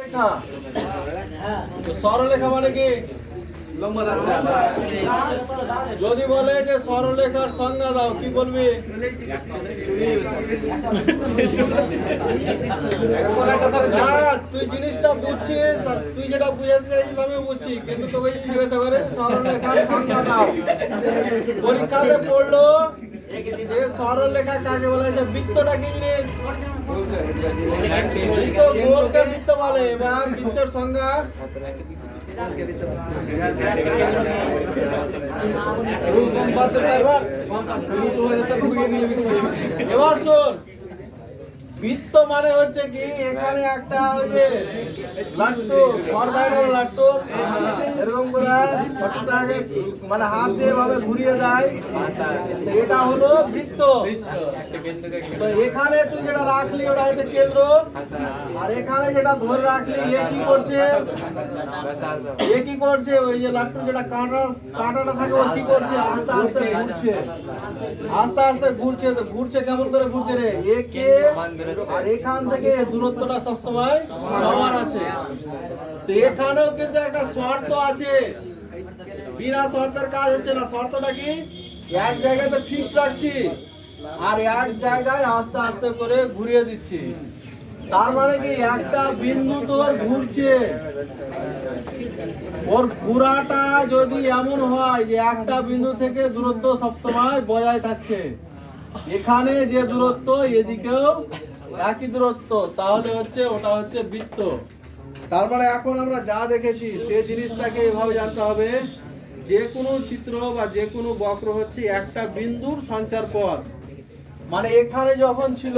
লেখা তো সরলরেখা মানে কি? যদি বলে যে সরলরেখার সংজ্ঞা দাও, কি বলবি? তুই জিনিসটা বুঝছিস, তুই যেটা বুঝাতে চাইছিস আমি বুঝছি, কিন্তু তোকে জিজ্ঞাসা করে সরলরেখার সংজ্ঞা দাও। পরীক্ষাতে পড়লো যে সরলরেখা কাকে বলা হয়? বৃত্তটা কি জিনিস? বৃত্ত, গোলকে বৃত্ত বলে। এবার বৃত্তের সংজ্ঞা এবার শোন, বৃত্ত মানে হচ্ছে কি, এখানে একটা ওই যে লাট্টু লাট্টু এরকম করে মানে হাত দিয়ে ভাবে ঘুরিয়ে দেয়, এটা হলো বৃত্ত। তো এখানে তুই যেটা রাখলি ওটা হচ্ছে কেন্দ্র, আর এখানে যেটা ধরে রাখলি এ কি করছে? ওই যে লাট্টু যেটা কাঁটাটা থাকে ও কি করছে? আস্তে আস্তে ঘুরছে, আস্তে আস্তে ঘুরছে। তো ঘুরছে কেমন করে ঘুরছে রে? একে আর এখান থেকে দূরত্বটা সবসময় সমান আছে। তো এখানেও কিন্তু একটা শর্ত আছে, বিনা শর্তের কাজ হচ্ছে না। শর্তটা কি? এক জায়গাতে ফিক্স রাখছি আর এক জায়গায় আস্তে আস্তে করে ঘুরিয়ে দিচ্ছি। তার মানে কি, একটা বিন্দু তোর ঘুরছে, ওর ঘোরাটা যদি এমন হয় যে একটা বিন্দু থেকে দূরত্ব সবসময় বজায় থাকছে, এখানে যে দূরত্ব এদিকেও একই দূরত্ব, তাহলে হচ্ছে ওটা হচ্ছে বৃত্ত। তার মানে এখন আমরা যা দেখেছি সে জিনিসটাকে এভাবে জানতে হবে, যে কোনো চিত্র বা যে কোনো বক্র হচ্ছে একটা বিন্দুর সঞ্চার পথ। মানে এখানে যখন ছিল,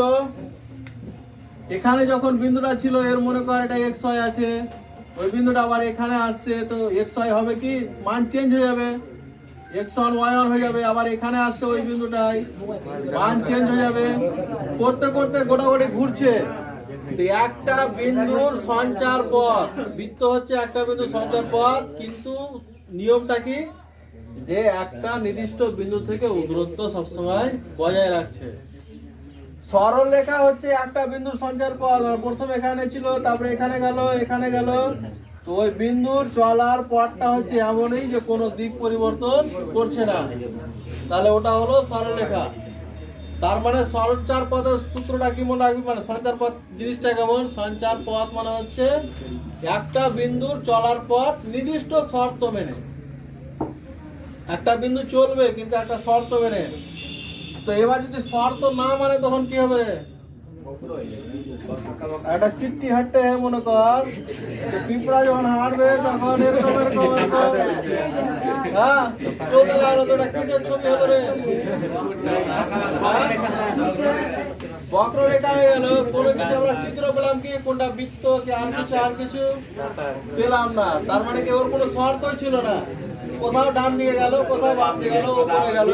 এখানে যখন বিন্দুটা ছিল, এর মনে কর এটা xy আছে, ওই বিন্দুটা আবার এখানে আসছে, তো xy হবে কি, মান চেঞ্জ হয়ে যাবে, x1 y1 হয়ে যাবে। আবার এখানে আসছে ওই বিন্দুটাই, মান চেঞ্জ হয়ে যাবে, করতে করতে গোটাগুটি ঘুরছে। একটা বিন্দুর সঞ্চার পথ, বৃত্ত হচ্ছে একটা বিন্দুর সঞ্চার পথ, কিন্তু নিয়মটা কি, যে একটা নির্দিষ্ট বিন্দু থেকে দূরত্ব সবসময় বজায় রাখছে। সরল রেখা হচ্ছে একটা বিন্দুর সঞ্চার পথ, প্রথম এখানে ছিল, তারপরে এখানে গেল, এখানে গেল। তো ওই বিন্দুর চলার পথটা হচ্ছে এমনই যে কোনো দিক পরিবর্তন করছে না, তাহলে ওটা হলো সরলরেখা। তার মানে সঞ্চার পথের সূত্রটা কি মনে রাখবি? মানে সঞ্চার পথ জিনিসটা কেমন? সঞ্চার পথ মানে হচ্ছে একটা বিন্দুর চলার পথ নির্দিষ্ট শর্ত মেনে। একটা বিন্দু চলবে কিন্তু একটা শর্ত মেনে। তো এবার যদি শর্ত না মানে তখন কি হবে রে? একটা চিট্টি হাঁটতে মনে কর, পিঁপড়া যখন হাঁটবে তখন এরকম এরকম হ্যাঁ চলতে লাগলো, তো এটা কিসের ছবি হতো রে? বক্ররেখা হয়ে গেল। কোনো কিছু আমরা চিত্র পেলাম কি, কোনটা বৃত্ত কি আর কিছু পেলাম না। তার মানে কি, ওর কোনো শর্তই ছিল না, কোথাও ডান দিকে গেল, কোথাও বাম দিকে গেল, উপরে গেল।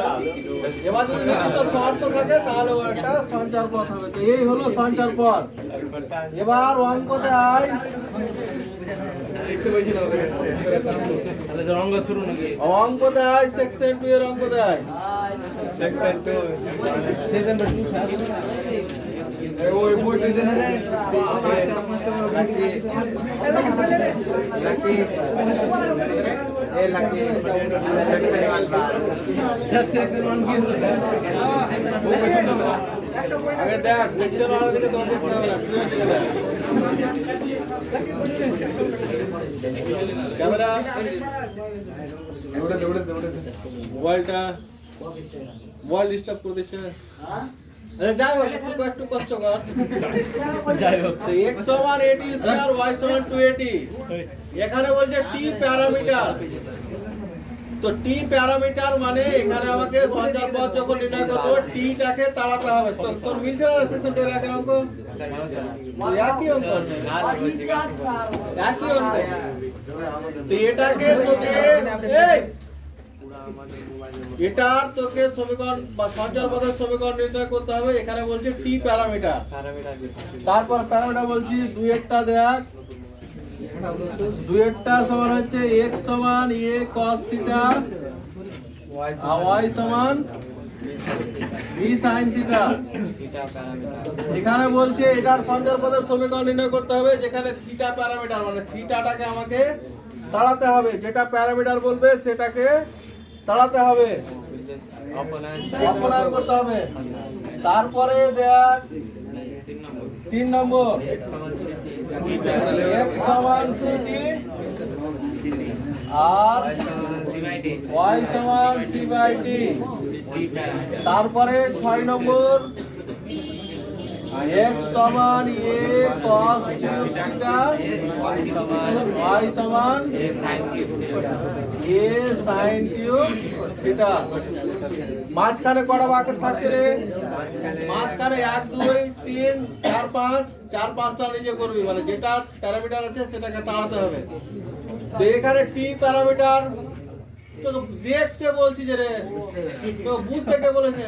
এবার যদি নির্দিষ্ট শর্ত থাকে তাহলে ও একটা সঞ্চার পথ হবে। তো এই হলো সঞ্চার পথ। এবার অঙ্কতে আয়, অঙ্কতে আয়, সেকশন 2 এর অঙ্কতে আয়। আগে দেখ সেকশন 1 থেকে তো দেখতে হবে না, ক্যামেরা মোবাইলটা মোবাইল ডিস্টার্ব করে দিচ্ছে। যাই হোক, একটু কষ্ট কর। যাই হোক, x সমান 80 স্কয়ার, y সমান 280। এখানে বলছে t প্যারামিটার। তো t প্যারামিটার মানে এখানে আমাকে সঞ্চার পথ যখন নির্ণয় করতে হবে, t টাকে তাড়াতে হবে। তো তোর মিলছে না সেকশন 2 এর আগের অঙ্ক? একই অঙ্ক আছে, একই অঙ্ক। তো এটাকে তোকে এটার তোকে সমীকরণ বা সঞ্চার পথের সমীকরণ নির্ণয় করতে হবে। এখানে বলছে টি প্যারামিটার, তারপর প্যারামিটার বলছি দুইটা দেখ, দুইটা সমান হচ্ছে x সমান a cos থিটা, y সমান b বি সাইন থিটা। এখানে বলছে এটার সঞ্চারপথের সমীকরণ নির্ণয় করতে হবে যেখানে থিটা প্যারামিটার, মানে থিটাটাকে আমাকে তাড়াতে হবে, যেটা প্যারামিটার বলবে সেটাকে তাড়াতে হবে, অপনয়ন করতে হবে। তারপরে দেখ 3 নম্বর x সমান ct আর y সমান c/d। তারপরে 6 নম্বর x সমান a cos theta, y সমান a sin theta। মাঝখানে কটা বাকি থাকছে রে? মাঝখানে 1 2 3 4 5, 4-5টা নিজে করবি, মানে যেটা প্যারামিটার আছে সেটাকে তাড়াতে হবে। তো এখানে টি প্যারামিটার তো দেখতে বলছি যে রে, তো বুঝতে কে বলেছে?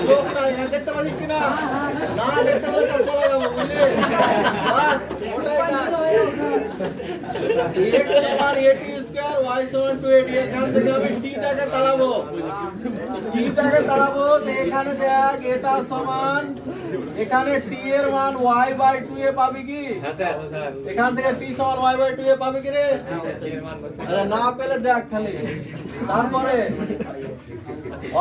চোখ না দেখতে পারিস কিনা? না দেখতে পারলে চশমা লাগাবো, বুঝলি? বাস ওটাই কাজ। x সমান at স্কয়ার, y সমান 2at। এখান থেকে আমি টিটাকে তাড়াবো, টিটাকে তাড়াবো। তো এখানে দেখ এটা সমান, এখানে t এর মান y/2 এ পাবি কি? হ্যাঁ স্যার। এখান থেকে t সমান y/2 এ পাবি কি রে? না পেলে দেখ খালি। তারপরে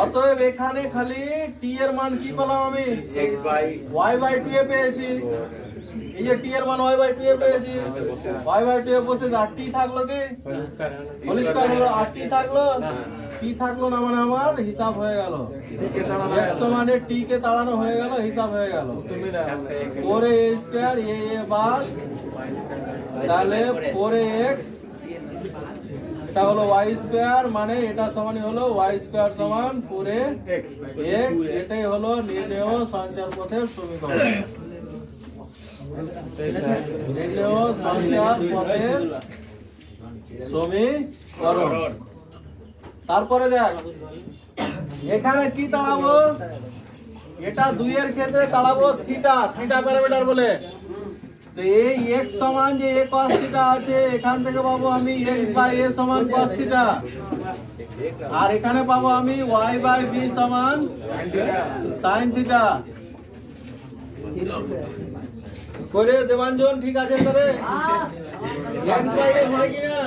অতএব এখানে খালি t এর মান কি পেলাম আমি? y/2 এ পেয়েছি। এই যে t এর মান y/2 এ পেয়েছি, y/2 এ বসে যা t থাকলো কি? পরিষ্কার হলো। আর t থাকলো, t থাকলো না, মানে আমার হিসাব হয়ে গেল। x সমানে t কে তাড়ানো হয়ে গেল, হিসাব হয়ে গেল। 4a স্কয়ার a বাদ, তাহলে 4ax, এটা হলো y স্কয়ার, মানে এটা সমানই হলো y স্কয়ার সমান 4ax। এটাই হলো নির্ণেয় সঞ্চারপথের সমীকরণ। নির্ণেয় সঞ্চারপথের সমীকরণ। তারপরে দেখ এখানে কি তাড়াবো? এটা 2 এর ক্ষেত্রে তাড়াবো থিটা, থিটা প্যারামিটার বলে। তো এই x সমান যে a cos থিটা আছে, এখান থেকে পাবো আমি x/a সমান cos থিটা, আর এখানে পাবো আমি y/b সমান sin থিটা। করে দেবাঞ্জন ঠিক আছে তারে? x/a হয় কি না?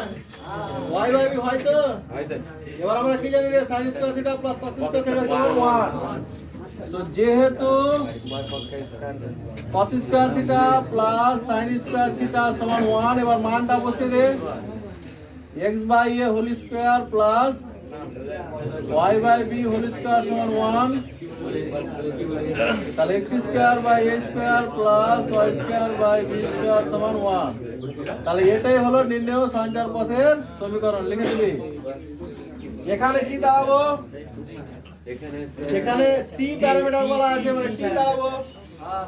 y/b হয় তো? এবার আমরা কি জানি রে? sin square theta plus cos square theta সমান 1। তো যেহেতু cos square theta plus sin square theta সমান 1, এবার মানটা বসে দে। x/a whole square plus y/b whole square সমান 1, তাহলে x square by a square plus y square by b square সমান 1। তাহলে এটাই হলো নির্ণেয় সঞ্চারপথের সমীকরণ। লিখে দিবি। এখানে কি দাঁড়াবো? এখানে t প্যারামিটার বলা আছে, মানে t দাঁড়াবো।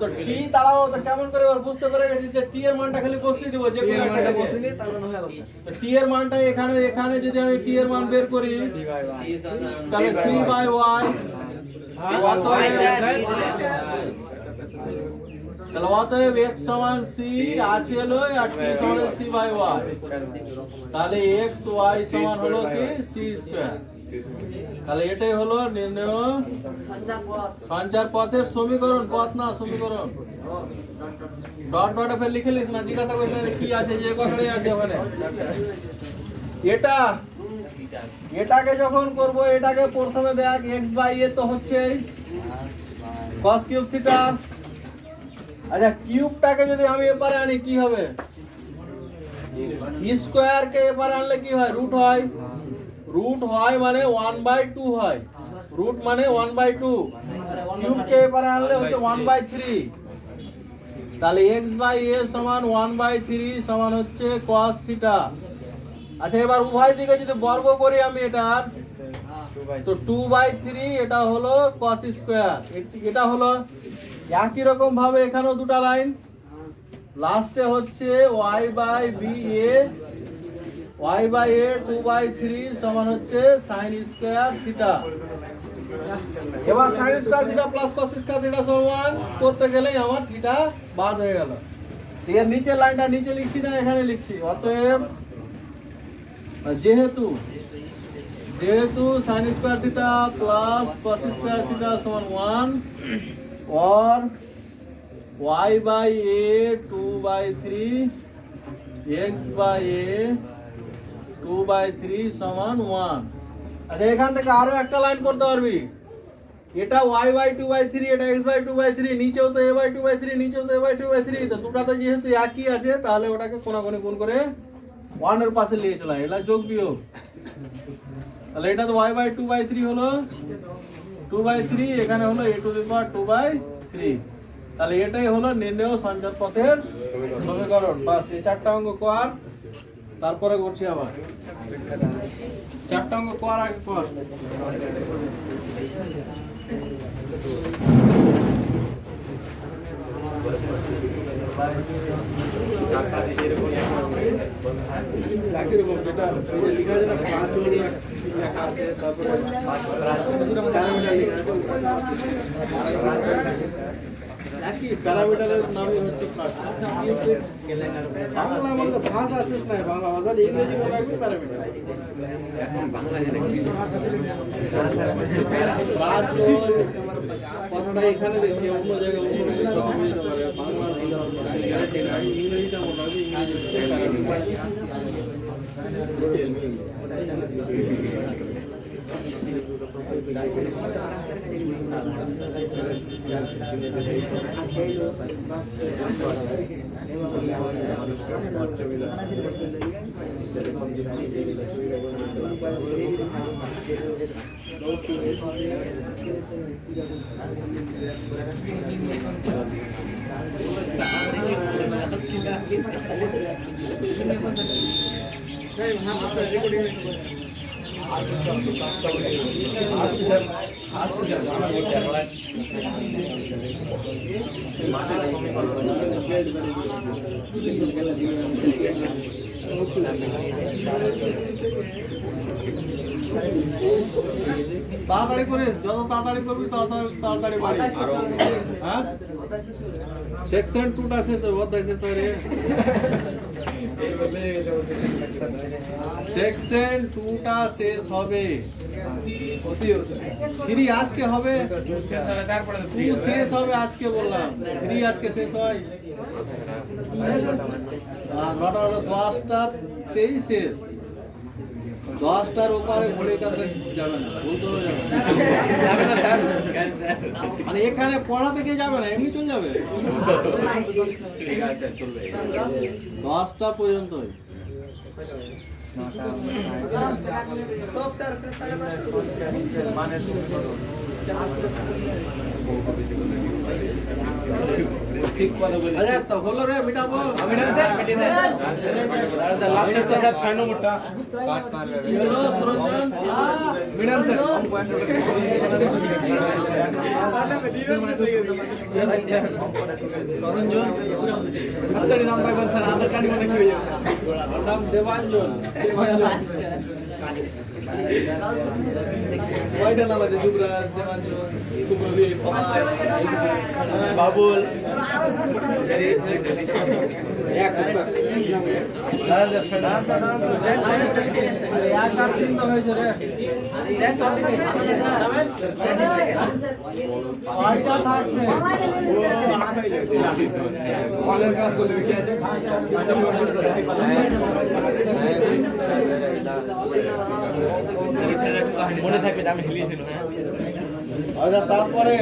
তো t দাঁড়াবো তো কেমন করে এবার বুঝতে পেরে গেছিস যে t এর মানটা খালি বসিয়ে দিব, যে কোনো একটা বসিয়ে নিয়ে তাহলে হয়ে গেছে। তো t এর মানটা এখানে, এখানে যদি আমি t এর মান বের করি তাহলে c/y, তাহলে অতএব x সমান c আছে হলো, আর t সমান c/y। তাহলে x y সমান হলো কি? c square. তাহলে এটাই হলো নির্ণেয় সঞ্চারপথের সমীকরণ। পথ না সমীকরণ। ডট ডট ফের লিখে লিস না, জিজ্ঞাসা করছিস কি আছে, যে কথাটাই আছে ওখানে। এটাকে যখন করব, এটাকে প্রথমে দেখ x/a তো হচ্ছে cos কিউব থিটা। আচ্ছা কিউবটাকে যদি আমি এপারে আনি কি হবে? স্কয়ার কে এপারে আনলে কি হয়? রুট হয়। রুট হয় মানে 1/2 হয়। রুট মানে 1/2। কিউব কে এপারে আনলে হচ্ছে 1/3। তাহলে x/a সমান 1/3 সমান হচ্ছে cos থিটা। আচ্ছা এবার উভয় দিকে যদি বর্গ করি আমি এটার, তো 2/3 এটা হলো cos স্কয়ার। এটা হলো একই রকম ভাবে এখানেও দুটো লাইন, লাস্টে হচ্ছে y/ba, y/a 2/3 সমান হচ্ছে sin স্কয়ার থিটা। এবার sin square theta plus cos square theta সমান করতে গেলে আমার থিটা বাদ হয়ে গেল। এর নিচের লাইনটা নিচে লিখছি না, এখানে লিখছি। অতএব যেহেতু যেহেতু sin square theta plus cos square theta সমান 1 or y by a 2/3 x by a 2/3 সমান 1। আচ্ছা এখান থেকে আরো একটা লাইন করতে পারবি, এটা y by 2/3 এটা x by 2/3, নিচেও তো a by 2/3 নিচেও তো a by 2/3, তো দুটাতে যেহেতু একই আছে তাহলে ওটাকে কোণাকুণি গুণ করে 1 এর পাশে নিয়ে চলে আয়, এটা যোগ বিয়োগ। তাহলে এটা তো y by 2/3 হলো 2/3, এখানে হলো a to the power 2/3। তাহলে এটাই হলো নির্ণেয় সঞ্চার পথের সমীকরণ। বাস এই চারটা অঙ্ক কর, তারপরে করছি আবার চারটা অঙ্ক কর, আগে কর। এরকম যেটা লেখা আছে না 5 লেখা আছে, তারপরে একই প্যারামিটারের নামই হচ্ছে বাংলা আমাদের ভাষা শেষ নাই, বাংলা ভাষার ইংরেজি কোনো একই প্যারামিটার। এখন বাংলা কথাটা এখানে দেখছি, অন্য জায়গায় অন্য কথা বুঝতে পারে, বাংলা ইংরেজিটা মোটামুটি তাড়াতাড়ি করিস, যত তাড়াতাড়ি করবি তত তাড়াতাড়ি পারিস। হ্যাঁ সেকশন 2টা শেষ হবে, অধ্যায় শেষ হবে রে। সেকশন 2টা শেষ হবে, 3 আজকে হবে, 2 শেষ হবে আজকে বললাম, 3 আজকে শেষ হয়। আর নটা হলো 10টাতেই শেষ, 10টার উপরে ঘুরে যাবে যাবে না, বলতে যাবে না স্যার, মানে এখানে পড়া থেকে যাবে না, এমনি চলে যাবে 10টা পর্যন্ত। ঠিক কথা বলি। আচ্ছা তো হলো রে, মিটাবো মিটান স্যার, মিটিয়ে দেন স্যার। লাস্টের তো স্যার 6 নম্বরটা কাট মারবে হলো সুরঞ্জন মিটান স্যার। সুরঞ্জন আত্তারি নাম রাখবেন স্যার, আধার কার্ড মনে কি হয়ে যাবে স্যার, নাম দেবাঞ্জন। কয়টা নাম আছে? যুবরাজ, দেবাঞ্জন, সুপ্রদীপ, বাবুল, হয়েছে রে। মনে থাকবে আমি হিলিয়েছিল। আচ্ছা তারপরে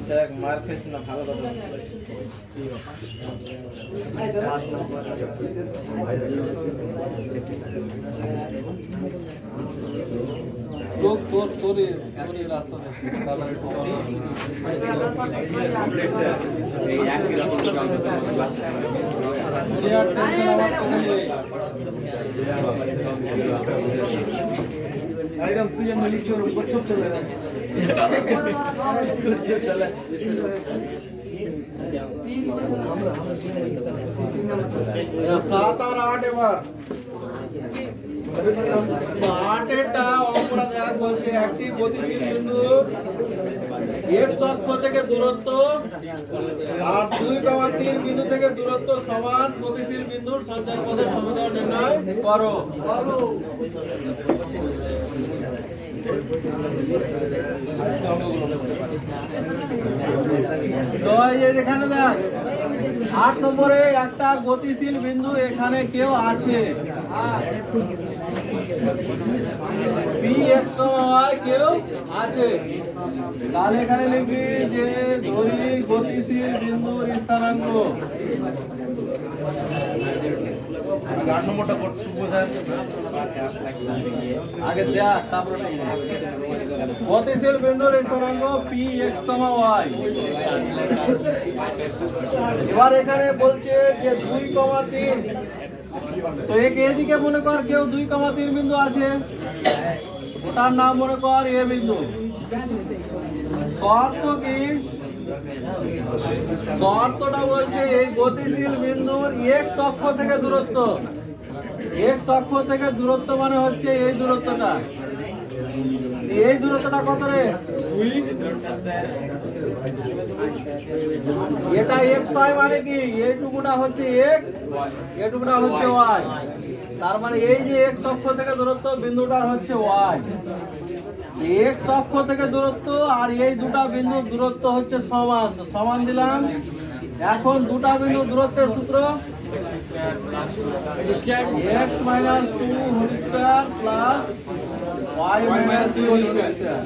দেখ মার ফেস না, ভালো কথা লোক তোর তোর রাস্তা একদম তুই মিলি চোর গচ্ছপ চলে যায় 7 আর 8 এবার আটেরটা অপরাধ এক বলছে একটি গতিশীল বিন্দু x অক্ষ থেকে দূরত্ব আর 2,3 বিন্দু থেকে দূরত্ব সমান গতিশীল বিন্দুর সঞ্চার পথের সমীকরণ নির্ণয় করো। তো এই এখানে দেখ 8 নম্বরে একটা গতিশীল বিন্দু এখানে কেউ আছে px, y কেউ আছে, তাহলে এখানে লিখবি যে ধরি গতিশীল বিন্দুর স্থানাঙ্ক আগে দেখ তারপরে গতিশীল বিন্দুর স্থানাঙ্ক px, y। এবার এখানে বলছে যে 2,3, তো এদিকে মনে কর কেউ 2,3 বিন্দু আছে, ওটার নাম মনে কর এ বিন্দু। শর্ত কি? শর্তটা বলছে এই গতিশীল বিন্দুর x অক্ষ থেকে দূরত্ব, x অক্ষ থেকে দূরত্ব মানে হচ্ছে এই দূরত্বটা, এই দূরত্বটা কত রে? 2। এটা xy মানে কি এইটুকুটা হচ্ছে x, এইটুকুটা হচ্ছে y, তার মানে এই যে x অক্ষ থেকে দূরত্ব বিন্দুটার হচ্ছে y, x অক্ষ থেকে দূরত্ব আর এই দুটা বিন্দুর দূরত্ব হচ্ছে সমান, তো সমান দিলাম। এখন দুটা বিন্দু দূরত্বের সূত্র x - 2 whole square plus y - 3 whole square.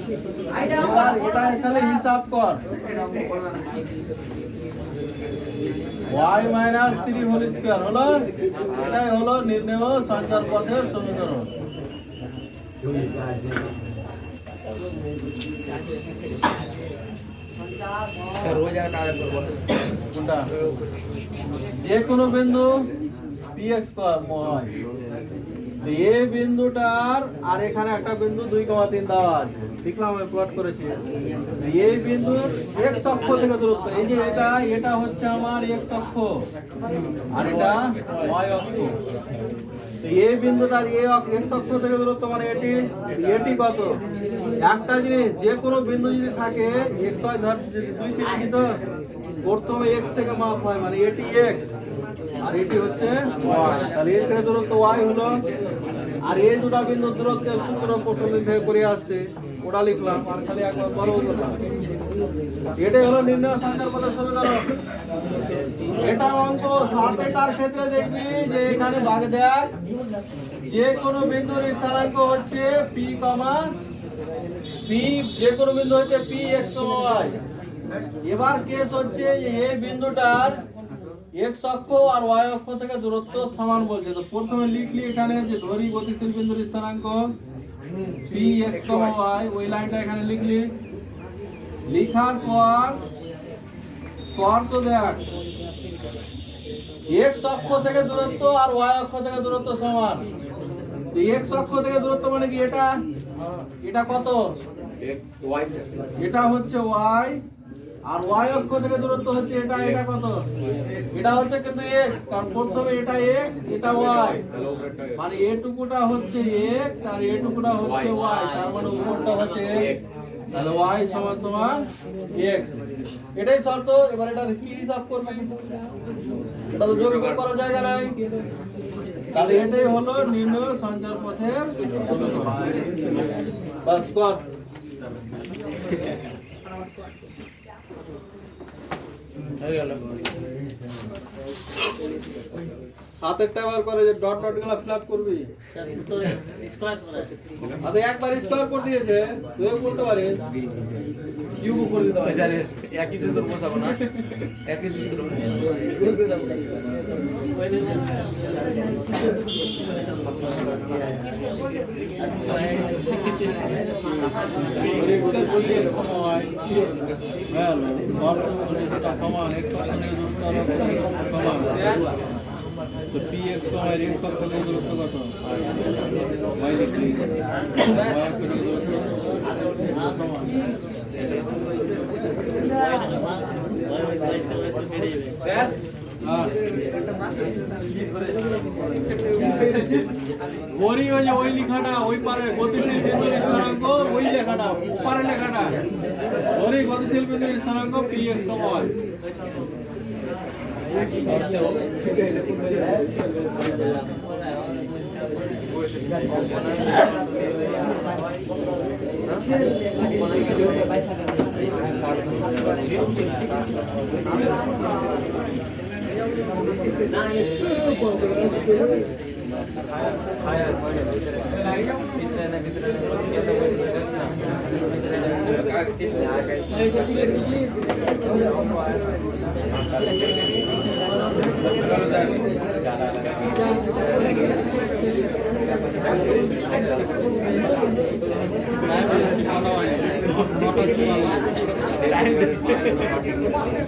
এবার এটা এখানে হিসাব কর, y - 3 হোল স্কয়ার হলো, এটাই হলো নির্ণেয় সঞ্চার পথের সমীকরণ। যে কোনো বিন্দু px হয়, এই বিন্দুটার আর এখানে একটা বিন্দু 2,3 দেওয়া আছে, দেখলাম আমি প্লট করেছি। এই বিন্দুর x অক্ষ থেকে দূরত্ব, এই যে এটা হচ্ছে আমার x অক্ষ আর এটা y অক্ষ। এই বিন্দুটার x অক্ষ থেকে দূরত্ব মানে এটি কত? একটা জিনিস, যে কোনো বিন্দু যদি থাকে x y ধর 2-3 কি তো প্রথমে x থেকে মাপ হয়, মানে এটি x আর এটি হচ্ছে y, তাহলে এই থেকে দূরত্ব y হলো। আর এই দুটো বিন্দু দূরত্বের সূত্র প্রথম দিন থেকে করে আসছে, ওটা লিখলাম আর খালি একবার বড় করলাম। এটাই হলো নির্ণয় সঞ্চার পথের সমীকরণ। এটা অঙ্ক 7টার ক্ষেত্রে দেখবি যে এখানে ভাগ দেখ, যে কোনো বিন্দুর স্থানাঙ্ক হচ্ছে p, যে কোনো বিন্দু হচ্ছে px, y। এবার কেস হচ্ছে যে এই বিন্দুটার x অক্ষ আর y অক্ষ থেকে দূরত্ব সমান বলছে, তো প্রথমে লিখলি এখানে যে ধরি গতিশীল বিন্দুর স্থানাঙ্ক px, y, ওই লাইনটা এখানে লিখলি। লিখার পর শর্ত দেখ, x অক্ষ থেকে দূরত্ব আর y অক্ষ থেকে দূরত্ব সমান। x অক্ষ থেকে দূরত্ব মানে কি? এটা কত? এটা হচ্ছে y, আর y অক্ষ থেকে দূরত্ব হচ্ছে এটা কত? এটা হচ্ছে কিন্তু x, কারণ প্রথমে এটা x এটা y, মানে এটুকুটা হচ্ছে x আর এটুকুটা হচ্ছে y, তার মানে উপরটা হচ্ছে x, তাহলে y সমান সমান x। এটাই শর্ত। এবার এটা কি হিসাব করবে? এটা তো যোগ করার জায়গা নাই, তাহলে এটাই হলো নির্ণয় সঞ্চার পথের সমীকরণ। বাস কর। সাতেরটা বার করে যে ডট গুলো ফিল আপ করবি, একবার স্কোয়ার করে দিয়েছে, তুইও বলতে পারিস কিউব করে দিতে পারিস, একই সূত্র বসাবো না, একই সূত্র। সমান তো px, y x অক্ষ থেকে দূরত্ব কত? y লিখছি, y অক্ষ থেকে দূরত্ব সমান। স্যার ঘড়ি ওই যে ওই লেখাটা ওই পারে গতিশীল বিন্দুর স্থানাঙ্ক ওই লেখাটা ওপারে লেখাটা ঘড়ি গতিশীল বিন্দুর স্থানাঙ্ক px, y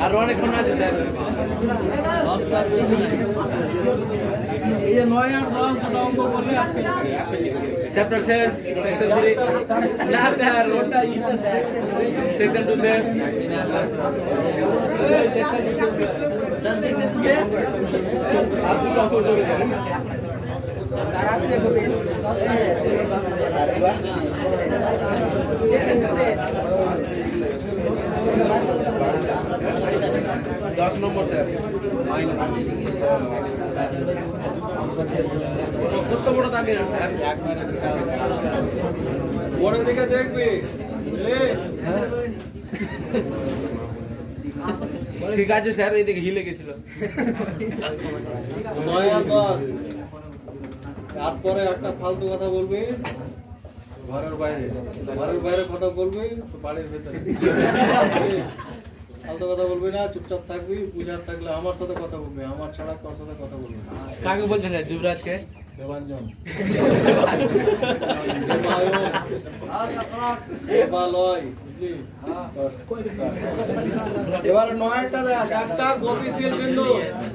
আর অনেকক্ষণ আছে স্যার এই যে 9 আর 10 দুটো অঙ্ক করলে আজকে চ্যাপ্টার স্যার সেকশন 3 না স্যার ওটা সেকশন 2 স্যার সেকশন 2 শেষ আর দুটো অঙ্ক করে যাবেন তার আসলে করবেন 10 নম্বর স্যার কত বড় থাকে বড় দিকে দেখবি বুঝলে ঠিক আছে স্যার এইদিকে হিলে গেছিল 9 আর 10 তারপরে একটা ফালতু কথা বলবি ঘরের বাইরে কথা বলবি বাড়ির ভেতরে ফালতু কথা বলবি না, চুপচাপ থাকবি, বুঝার থাকলে আমার সাথে কথা বলবি, আমার ছাড়া কারোর সাথে কথা বলবি না। কাকে বলছেন যুবরাজকে? দেবাঞ্জন দেবালয় বুঝলি? এবার 9টা দেখ, একটা গতিশীল বিন্দু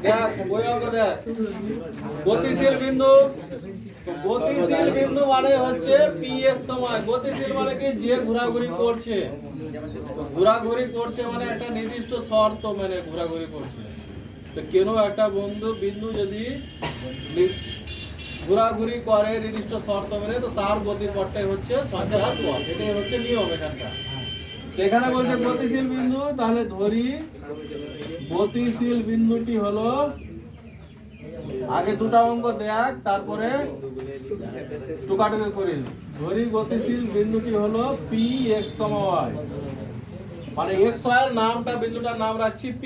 দেখ, ওই অঙ্ক দেখ গতিশীল বিন্দু। গতিশীল বিন্দু মানে হচ্ছে px, গতিশীল মানে কি যে ঘোরাঘুরি করছে, ঘোরাঘুরি করছে মানে একটা নির্দিষ্ট শর্ত মানে ঘোরাঘুরি করছে। তো কেন একটা বিন্দু যদি ঘোরাঘুরি করে নির্দিষ্ট শর্ত মেনে, তো তার গতির পথটাই হচ্ছে সঞ্চার পথ, এটাই হচ্ছে নিয়ম এখানকার। তো এখানে বলছে গতিশীল বিন্দু, তাহলে ধরি গতিশীল বিন্দুটি হলো, আগে দুটা অঙ্ক দেখ তারপরে টুকাটুকি করি। ধরি গতিশীল বিন্দুটি হলো px, y, মানে x y এর নামটা বিন্দুটার নাম রাখছি p।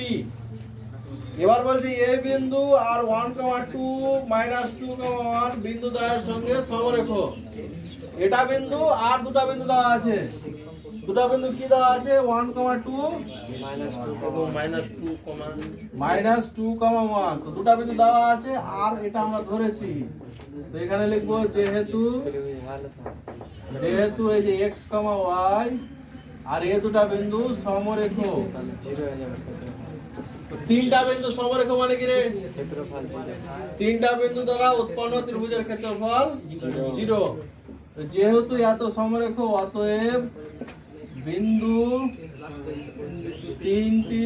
এবার বলছি এই বিন্দু আর 1, 2, -2, 1 বিন্দু দ্বয়ের সঙ্গে সমরেখ। এটা বিন্দু আর দুটা বিন্দু দেওয়া আছে, দুটা বিন্দু কি দেওয়া আছে 1, 2, -2, 1, তো দুটা বিন্দু দেওয়া আছে আর এটা আমরা ধরেছি। তো এখানে লিখবো যেহেতু এই যে x, y আর এই দুটা বিন্দু সমরেখ, তিনটা বিন্দু সমরেখ মানে কি রে? তিনটা বিন্দু দ্বারা উৎপন্ন ত্রিভুজের ক্ষেত্রফল 0। যেহেতু এত সমরেখ, অতএব বিন্দু তিনটি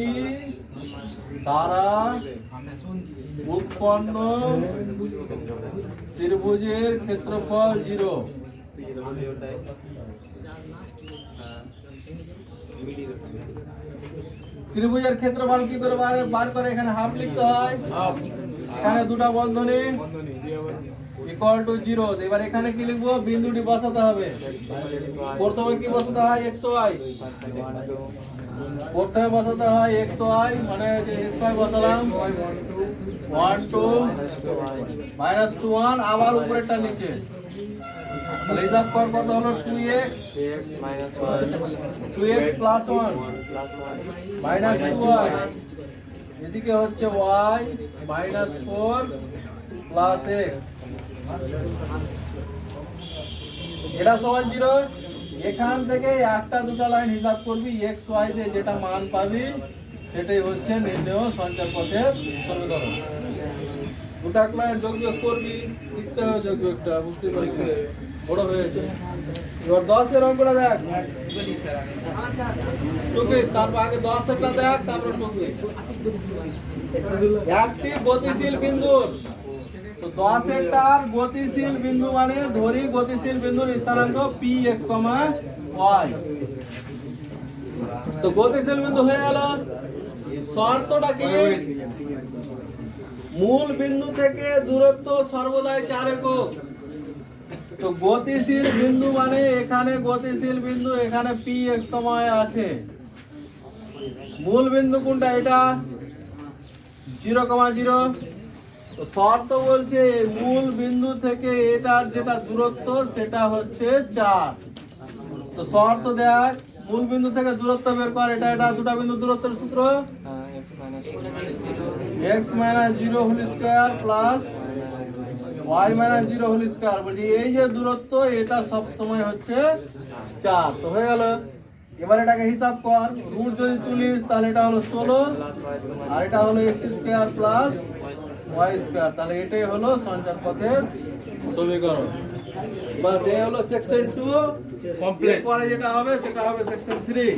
দ্বারা উৎপন্ন ত্রিভুজের ক্ষেত্রফল 0। ত্রিভুজের ক্ষেত্রফল কি করে বার করে? এখানে হাফ লিখতে হয়, এখানে দুটা বন্ধনী ইকুয়াল টু 0। এবার এখানে কি লিখবো? বিন্দুটি বসাতে হবে। প্রথমে কি বসাতে হয়? x y, প্রথমে বসাতে হয় x y, মানে যে x y বসালাম 1, 2, -2, 1, আবার উপরেরটা নিচে। তাহলে হিসাব কর কত হলো? 2x plus 1 -2y, এদিকে হচ্ছে y -4 plus x, এটা সমান 0। এখান থেকে একটা দুটা লাইন হিসাব করবি, x y দিয়ে যেটা মান পাবি সেটাই হচ্ছে নির্ণেয় সঞ্চার পথের সমীকরণ। দুটা লাইন যোগ বিয়োগ করবি, শিখতে হবে যোগ বিয়োগটা, বুঝতে পারছি বড় হয়েছে। এবার 10 এর অঙ্কটা দেখ, তারপর আগে 10 এরটা দেখ, তারপর একটি গতিশীল বিন্দুর তো 10 এটার গতিশীল বিন্দু মানে ধরি গতিশীল বিন্দুর স্থানাঙ্ক px, y। তো গতিশীল বিন্দু হয়ে গেল। শর্তটা কি? মূল বিন্দু থেকে দূরত্ব সর্বদাই 4 একক। তো গতিশীল বিন্দু মানে এখানে গতিশীল বিন্দু, এখানে px, y আছে। মূল বিন্দু কোনটা? এটা 0,0। তো শর্ত বলছে মূল বিন্দু থেকে এটার যেটা দূরত্ব সেটা হচ্ছে 4। তো শর্ত দেখ, মূল বিন্দু থেকে দূরত্ব বের কর। এটা দুটো বিন্দু দূরত্বের সূত্র x - 0 whole square plus y - 0 whole square. বলছি এই যে দূরত্ব এটা সব সময় হচ্ছে 4। তো হয়ে গেল। এবার এটাকে হিসাব কর। রুট যদি তুলিস তাহলে এটা হলো 16 আর এটা হলো x square plus y square. তাহলে এটাই হলো সঞ্চার পথের সমীকরণ। বাস এই হলো সেকশন 2 কমপ্লিট। পরে যেটা হবে সেটা হবে সেকশন 3।